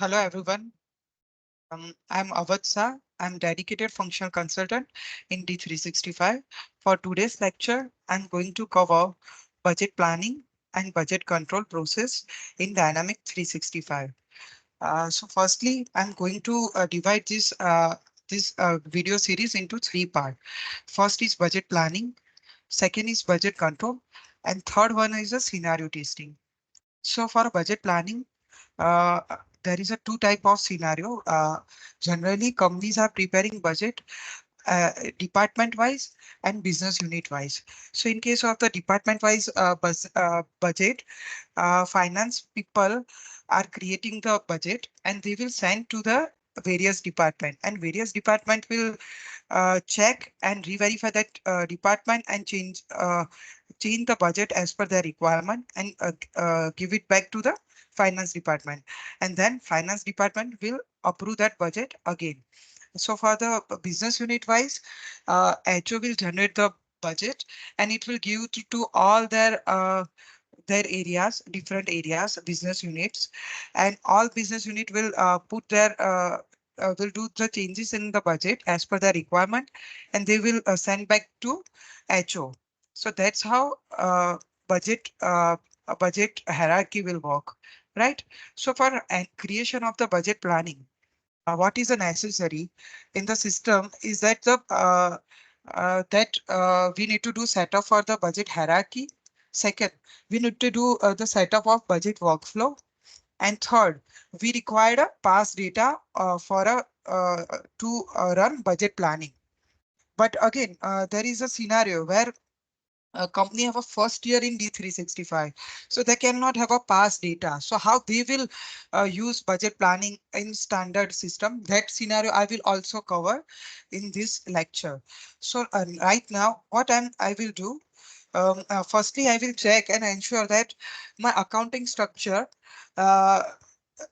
Hello everyone. I'm Avatsa. I'm dedicated functional consultant in D365. For today's lecture, I'm going to cover budget planning and budget control process in Dynamic 365. So firstly, I'm going to divide this video series into three parts. First is budget planning, second is budget control, and third one is a scenario testing. So for budget planning, uh, there is a two type of scenario. Generally, companies are preparing budget department wise and business unit wise. So in case of the department wise budget, finance people are creating the budget and they will send to the various department, and various department will check and re-verify that department and change the budget as per their requirement and give it back to the finance department, and then finance department will approve that budget again. So for the business unit wise, HO will generate the budget and it will give to all their areas, different areas, business units, and all business unit will put their will do the changes in the budget as per their requirement, and they will send back to HO. So that's how budget a budget hierarchy will work, right? So for creation of the budget planning, what is necessary in the system is that we need to do setup for the budget hierarchy. Second, we need to do the setup of budget workflow. And third, we require a past data for a to run budget planning. But again, there is a scenario where a company have a first year in D365, so they cannot have a past data. So how they will use budget planning in standard system? That scenario I will also cover in this lecture. So right now, I will do. Firstly, I will check and ensure that my accounting structure uh,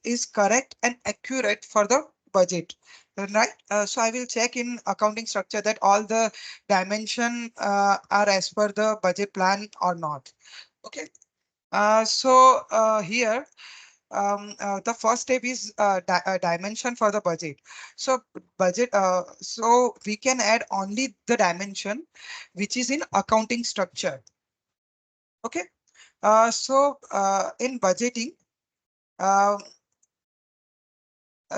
is correct and accurate for the budget. Right. So I will check in accounting structure that all the dimension are as per the budget plan or not. Okay. Here the first step is dimension for the budget. So so we can add only the dimension which is in accounting structure. Okay. In budgeting, uh,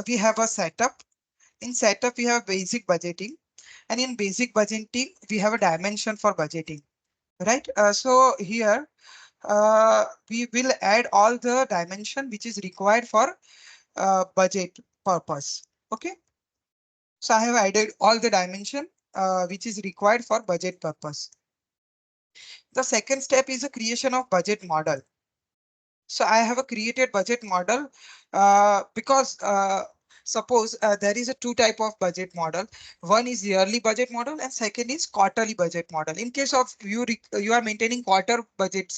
we have a setup. In setup, we have basic budgeting, and in basic budgeting, we have a dimension for budgeting, right? So here we will add all the dimension which is required for budget purpose. Okay, so I have added all the dimension which is required for budget purpose. The second step is the creation of budget model. So I have a created budget model because suppose there is a two type of budget model. One is yearly budget model and second is quarterly budget model. In case of you are maintaining budget,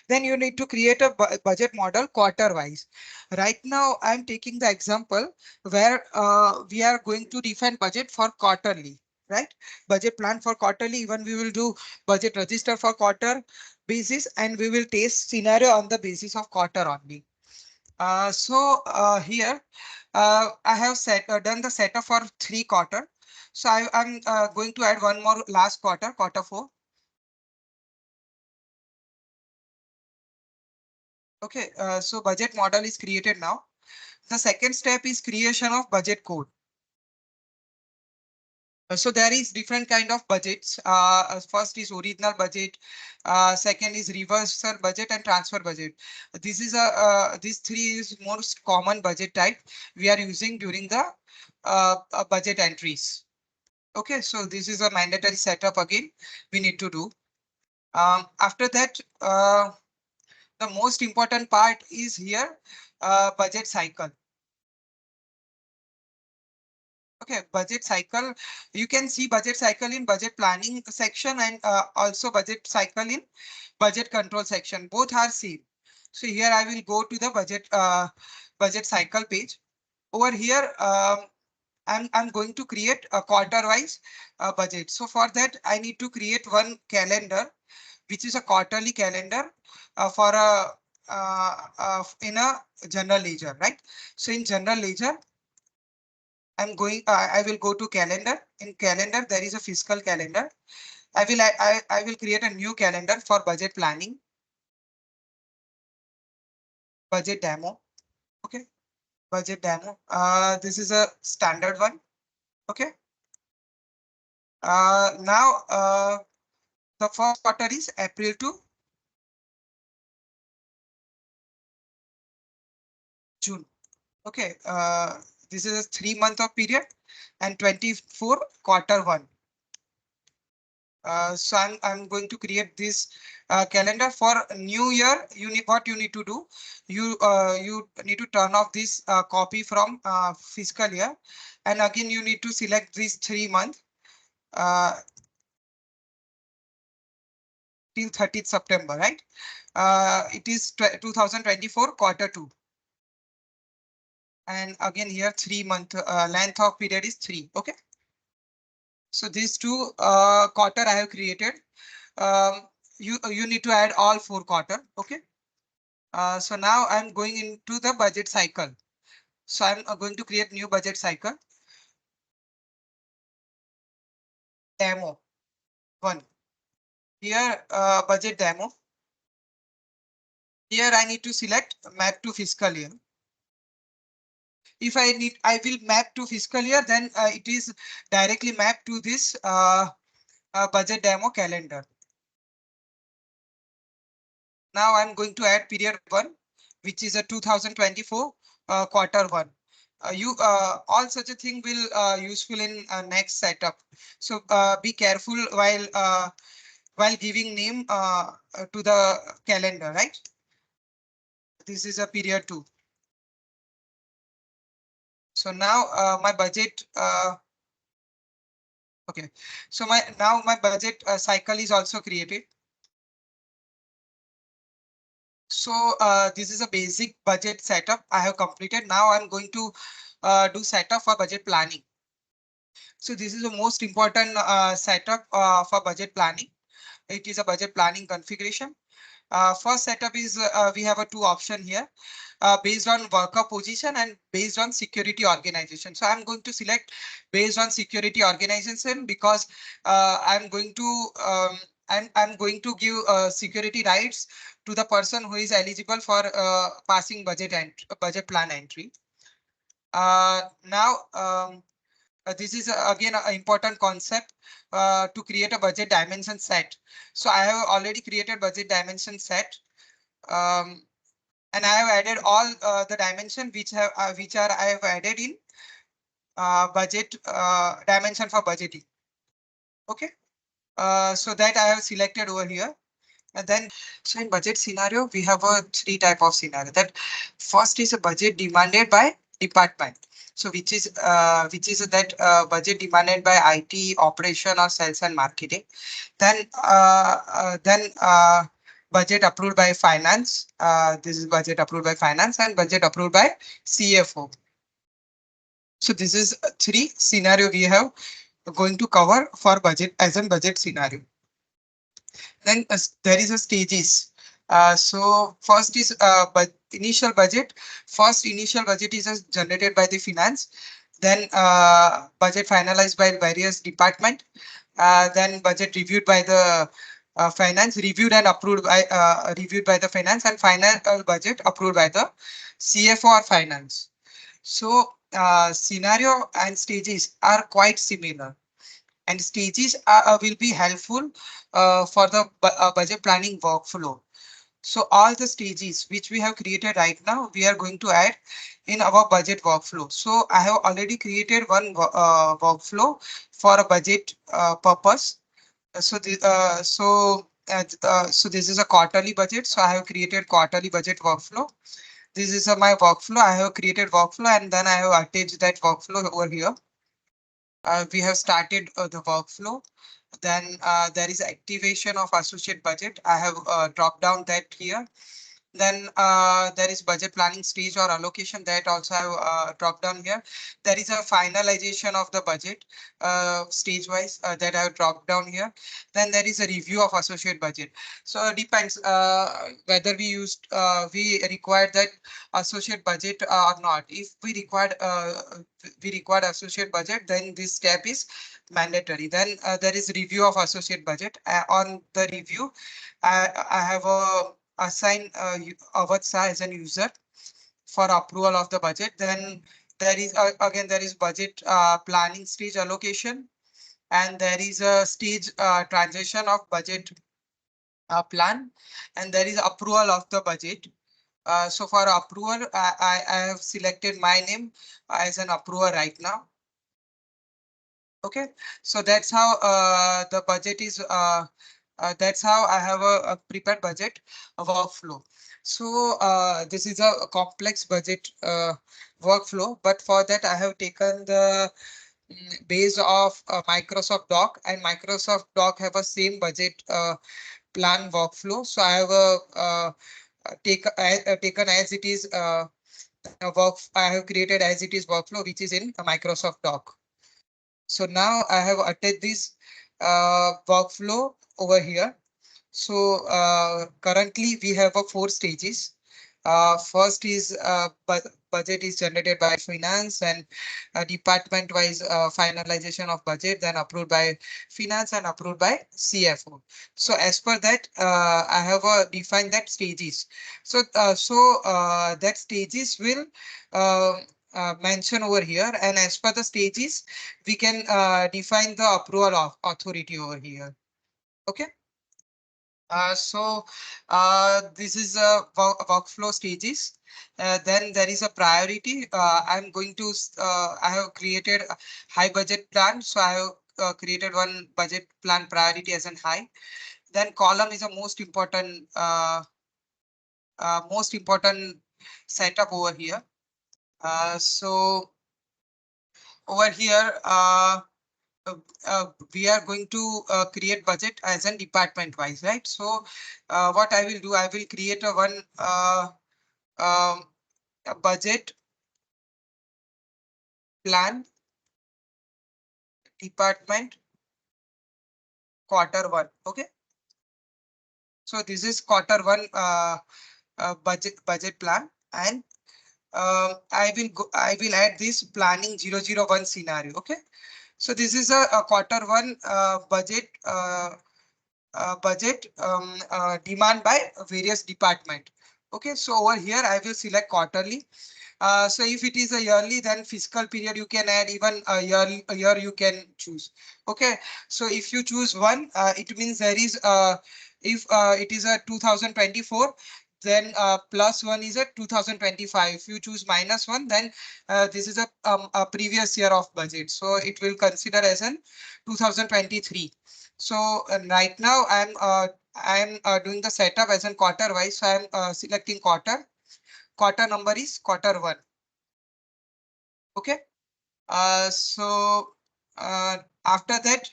then you need to create a budget model quarter wise. Right now, I'm taking the example where we are going to define budget for quarterly. Right, budget plan for quarterly. Even we will do budget register for quarter basis, and we will test scenario on the basis of quarter only. Here I have done the setup for 3 quarter. So I'm going to add one more last quarter, quarter 4. Okay, so budget model is created now. The second step is creation of budget code. So there is different kind of budgets. First is original budget. Second is reversal budget and transfer budget. These three is most common budget type we are using during the budget entries. Okay, so this is a mandatory setup again we need to do. After that, the most important part is here budget cycle. Okay, budget cycle. You can see budget cycle in budget planning section and also budget cycle in budget control section. Both are same. So here I will go to the budget cycle page. Over here, I'm going to create a quarter wise budget. So for that, I need to create one calendar, which is a quarterly calendar for a in a general ledger, right? So in general ledger, I will go to calendar. In calendar, there is a fiscal calendar. I will create a new calendar for budget planning, budget demo. Okay, budget demo. This is a standard one. Okay. Now the first quarter is April to June. Okay. This is a 3 month of period and 24 quarter one. So I'm going to create this calendar for new year. You need to do. You need to turn off this copy from fiscal year, and again you need to select this 3 month till 30th September, right? It is 2024 quarter two, and again here 3 month length of period is 3. Okay. So these two quarter I have created. You need to add all 4 quarter. Okay. So now I'm going into the budget cycle. So I'm going to create new budget cycle. Demo one. Here budget demo. Here I need to select map to fiscal year. If I will map to fiscal year, then it is directly mapped to this budget demo calendar. Now I'm going to add period one, which is a 2024 quarter one. All such a thing will useful in next setup. So be careful while giving name to the calendar, right? This is a period two. So now my budget. Okay. So my budget cycle is also created. So this is a basic budget setup I have completed. Now I'm going to do setup for budget planning. So this is the most important setup for budget planning. It is a budget planning configuration. First setup is we have a two option here based on worker position and based on security organization. So I'm going to select based on security organization because I'm going to give security rights to the person who is eligible for passing budget plan entry. Now this is again an important concept to create a budget dimension set. So I have already created budget dimension set. And I have added all the dimension which are I have added in budget dimension for budgeting. Okay. So that I have selected over here. And then, so in budget scenario, we have a three type of scenario. That first is a budget demanded by department. So which is that budget demanded by IT, operation, or sales and marketing. Then budget approved by finance. This is budget approved by finance and budget approved by CFO. So this is three scenario we have going to cover for budget as a budget scenario. Then there is a stages. So first is but initial budget. First initial budget is generated by the finance. Then budget finalized by various department. Then budget reviewed by the finance, reviewed and approved by reviewed by the finance, and final budget approved by the CFO or finance. So scenario and stages are quite similar, and stages will be helpful for the budget planning workflow. So all the stages which we have created right now, we are going to add in our budget workflow. So I have already created one workflow for a budget purpose. So this is a quarterly budget. So I have created quarterly budget workflow. This is my workflow. I have created workflow and then I have attached that workflow over here. We have started the workflow. Then there is activation of associate budget. I have dropped down that here. Then there is budget planning stage or allocation that also I have dropped down here. There is a finalization of the budget stage wise that I have dropped down here. Then there is a review of associate budget. So it depends whether we require that associate budget or not. If we required associate budget, then this step is mandatory. Then there is review of associate budget. On the review, I have a assign Avatsa as an user for approval of the budget. Then there is again there is budget planning stage allocation, and there is a stage transition of budget plan, and there is approval of the budget. So for approval, I have selected my name as an approver right now. Okay, so that's how the budget is. That's how I have a prepared budget workflow. So this is a complex budget workflow, but for that I have taken the base of Microsoft Doc, and Microsoft Doc have a same budget plan workflow. So I have taken as it is I have created as it is workflow, which is in Microsoft Doc. So now I have attached this workflow over here. So currently we have 4 stages. First is budget is generated by finance, and department wise finalization of budget, then approved by finance and approved by CFO. So as per that, I have defined that stages. So that stages will uh, mention over here, and as per the stages, we can define the approval of authority over here. Okay. This is a workflow stages. Then there is a priority. I'm going to, I have created a high budget plan. So I have created one budget plan priority as an high. Then column is a most important setup over here. So over here, we are going to create budget as an department wise, right? So what I will do, I will create a one a budget plan department quarter 1. Okay. So this is quarter 1 budget plan, and I will add this planning 001 scenario. Okay. So this is a quarter 1 budget demand by various department. Okay, so over here I will select quarterly. So if it is a yearly, then fiscal period you can add, even a year you can choose. Okay, so if you choose one, it means there is if it is a 2024, then +1 is a 2025. If you choose -1, then this is a previous year of budget, so it will consider as an 2023. So right now I'm doing the setup as in quarter wise. So I'm selecting quarter. Quarter number is quarter 1. Okay. After that,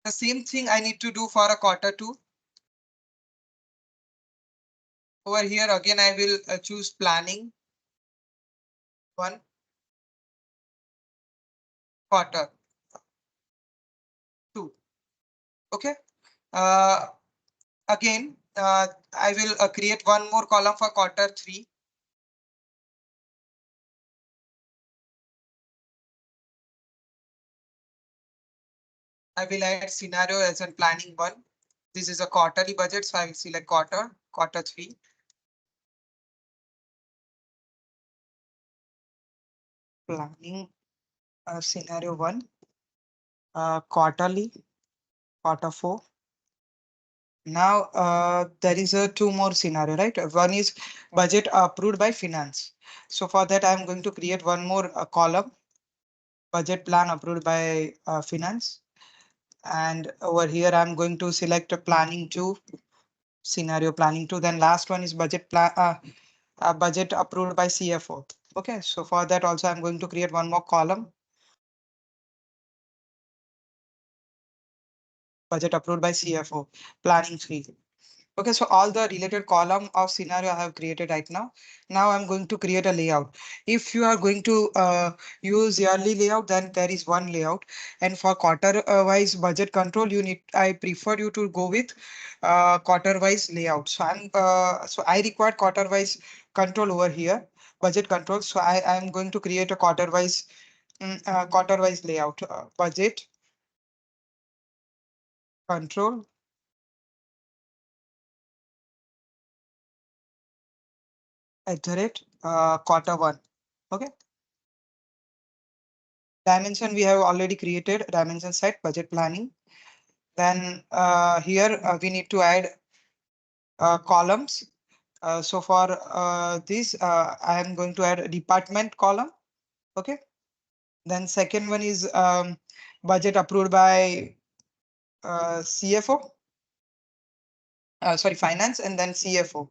the same thing I need to do for a quarter 2. Over here again, I will choose planning 1 quarter 2. Okay. Uh, Again, I will create one more column for quarter 3. I will add scenario as in planning 1. This is a quarterly budget, so I will select quarter 3. Planning scenario 1, quarterly, quarter 4. Now there is a 2 more scenario, right? One is budget approved by finance. So for that, I'm going to create one more column, budget plan approved by finance. And over here, I'm going to select a planning 2, scenario planning 2. Then last one is budget approved by CFO. Okay, so for that also, I'm going to create one more column, budget approved by CFO, planning 3. Okay, so all the related column of scenario I have created right now. Now I'm going to create a layout. If you are going to use yearly layout, then there is one layout. And for quarter wise budget control, I prefer you to go with quarter wise layout. So I require quarter wise control over here, budget control. So I'm going to create a quarter wise layout, budget control @ quarter one. Okay. Dimension we have already created, dimension set, budget planning. Then here we need to add columns. So for this, I am going to add a department column. Okay. Then second one is budget approved by CFO. Sorry, finance, and then CFO.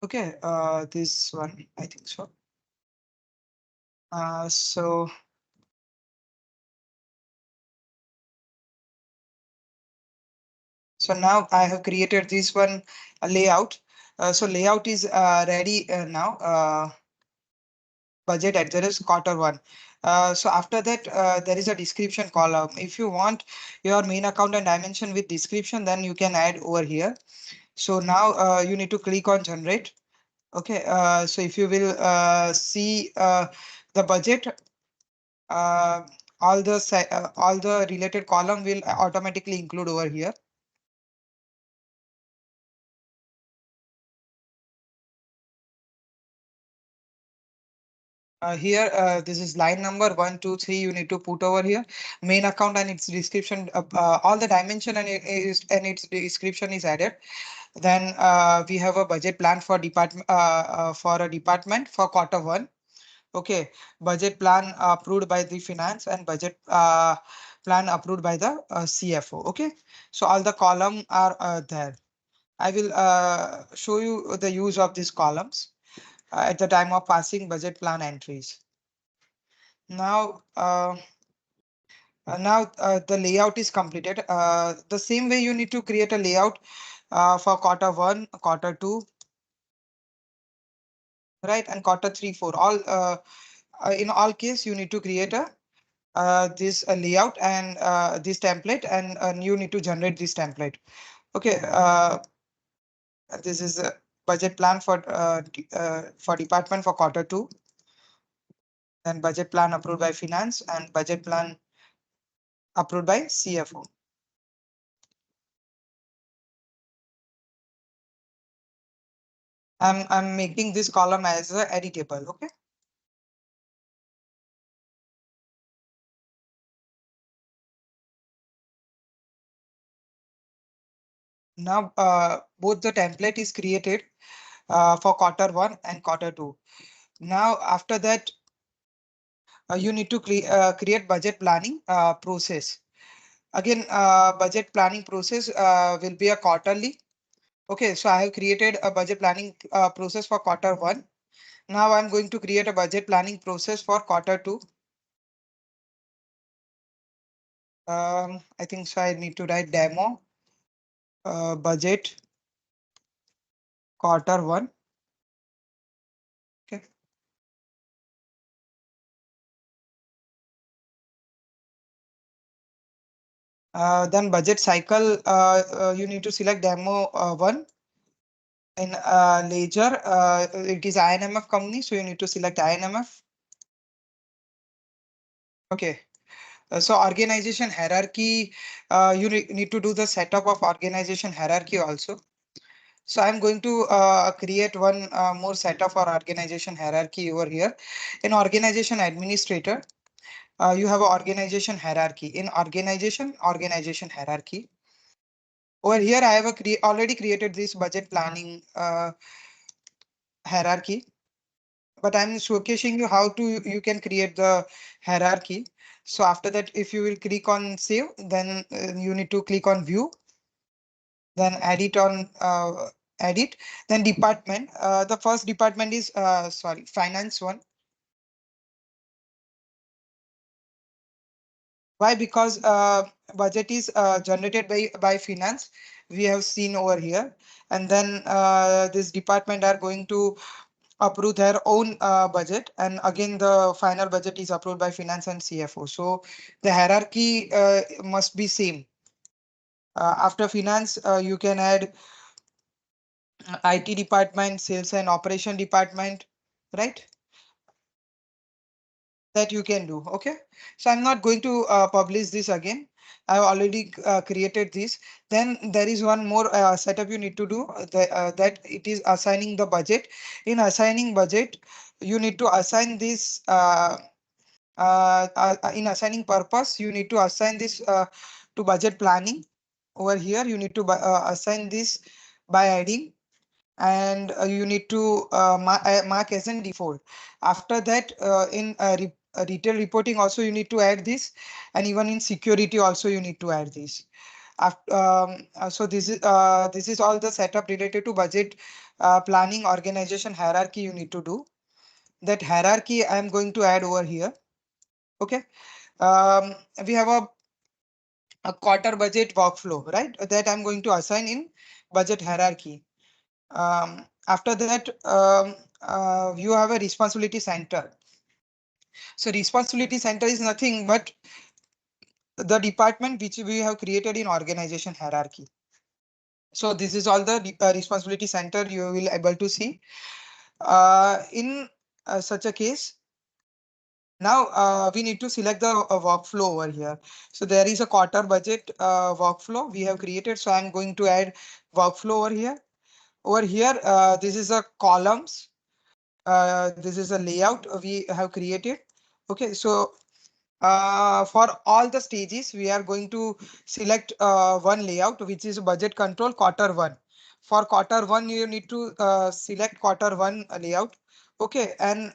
Okay. This one, I think so. So now I have created this one layout. So layout is ready now. Budget at there is quarter one. So after that, there is a description column. If you want your main account and dimension with description, then you can add over here. So now you need to click on generate. Okay. So if you will see the budget, uh, all the related column will automatically include over here. Here, this is line number 1, 2, 3. You need to put over here main account and its description. All the dimension and its description is added. Then we have a budget plan for a department for quarter one. Okay, budget plan approved by the finance and budget plan approved by the CFO. Okay, so all the column are there. I will show you the use of these columns at the time of passing budget plan entries. Now, the layout is completed. The same way you need to create a layout for quarter one, quarter two, right, and quarter three, four. In all case, you need to create a this layout and this template, and you need to generate this template. Okay. This is a budget plan for department for quarter two, then budget plan approved by finance and budget plan approved by CFO. I'm making this column as a editable. Okay. Now both the template is created for quarter one and quarter two. Now after that, you need to create budget planning process. Again, budget planning process will be a quarterly. Okay, so I have created a budget planning process for quarter one. Now I'm going to create a budget planning process for quarter two. I think so. I need to write demo budget quarter one. Okay. Then budget cycle, you need to select demo one. In ledger, it is INMF company, so you need to select INMF. Okay. So organization hierarchy, you need to do the setup of organization hierarchy also. So I'm going to create one more setup for organization hierarchy over here. In organization administrator, you have an organization hierarchy. In organization hierarchy. Over here, I have already created this budget planning hierarchy, but I'm showcasing you how to you can create the hierarchy. So after that, if you will click on save, then you need to click on view. then add it on edit. Then department. The first department is sorry, finance one. Why? Because budget is generated by finance. We have seen over here, and then this department are going to approve their own budget, and again the final budget is approved by finance and CFO. So the hierarchy must be same. After finance, you can add IT department, sales and operation department, right? That you can do. Okay, so I'm not going to publish this again. I've already created this. Then there is one more setup you need to do, that it is assigning the budget. In assigning budget, you need to assign this in assigning purpose, you need to assign this to budget planning. Over here you need to assign this by adding, and you need to mark as an default. After that, in retail reporting also you need to add this, and even in security also you need to add this. After, so this is all the setup related to budget planning, organization, hierarchy you need to do. That hierarchy I am going to add over here. Okay, we have a quarter budget workflow, right? That I'm going to assign in budget hierarchy. After that, you have a responsibility center. So responsibility center is nothing but the department which we have created in organization hierarchy. So this is all the responsibility center you will able to see. In such a case, now we need to select the workflow over here. So there is a quarter budget workflow we have created. So I'm going to add workflow over here. Over here, this is a columns. This is a layout we have created. Okay, so for all the stages, we are going to select one layout, which is budget control quarter one. For quarter one, you need to select quarter one layout. Okay, and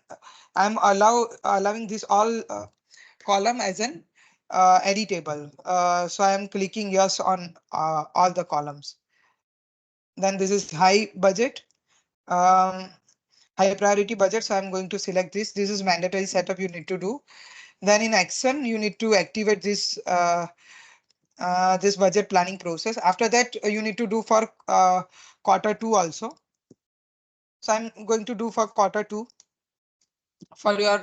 I'm allowing this all column as an editable. So I'm clicking yes on all the columns. Then this is high budget. Um, High priority budget. So I'm going to select this. This is mandatory setup you need to do. Then in action, you need to activate this budget planning process. After that, you need to do for quarter two also. So I'm going to do for quarter two for your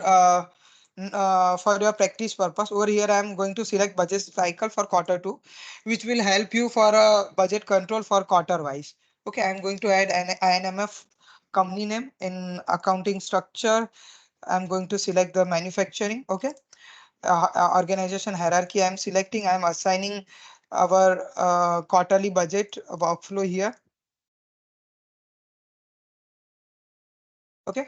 for your practice purpose. Over here, I'm going to select budget cycle for quarter two, which will help you for a budget control for quarter wise. Okay, I'm going to add an INMF company name in accounting structure. I'm going to select the manufacturing. Okay, organization hierarchy I'm selecting. I'm assigning our quarterly budget workflow here. Okay,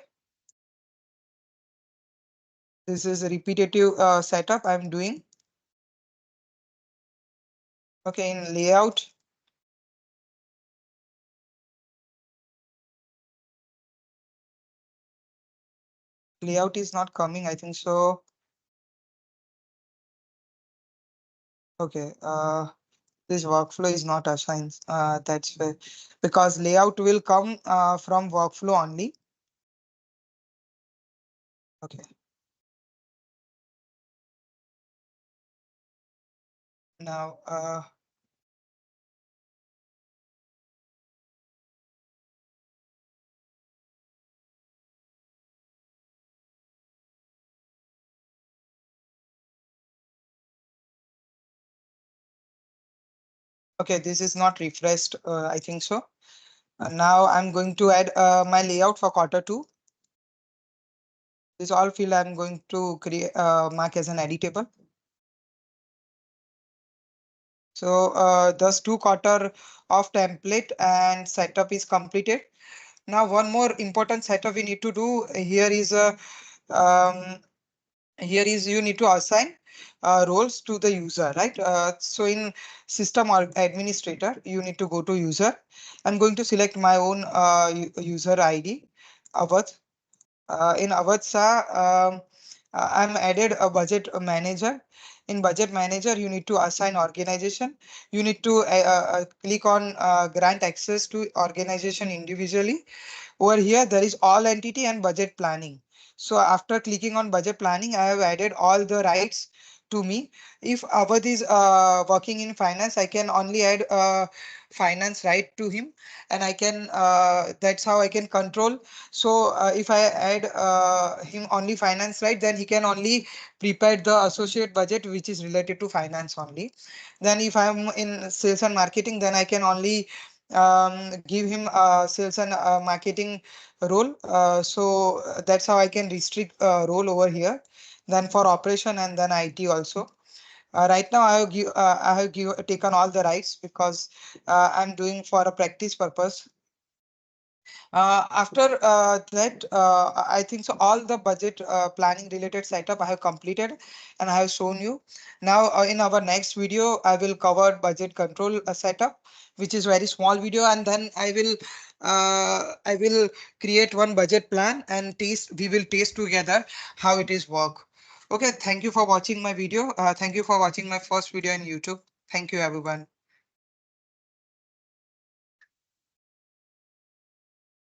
this is a repetitive setup I'm doing. Okay, in layout is not coming, I think so. Okay, this workflow is not assigned. That's why, because layout will come from workflow only. Okay, now okay, this is not refreshed, I think so. Now I'm going to add my layout for quarter two. This all field I'm going to create mark as an editable. So those two quarter of template and setup is completed. Now one more important setup we need to do here is um, here is you need to assign roles to the user, right? So in system or administrator, you need to go to user. I'm going to select my own user ID, Avath. In Avatsa, I'm added a budget manager. In budget manager, you need to assign organization. You need to click on grant access to organization individually. Over here, there is all entity and budget planning. So after clicking on budget planning, I have added all the rights to me. If Avadh is working in finance, I can only add finance right to him, and I can that's how I can control. So if I add him only finance right, then he can only prepare the associate budget which is related to finance only. Then if I'm in sales and marketing, then I can only give him sales and marketing role. So that's how I can restrict role over here. Then for operation and then IT also. Right now I have taken all the rights because I'm doing for a practice purpose. After that, I think so all the budget planning related setup I have completed and I have shown you. Now in our next video, I will cover budget control setup, which is very small video, and then I will create one budget plan and taste. We will taste together how it is work. Okay, thank you for watching my video. Thank you for watching my first video on YouTube. Thank you, everyone.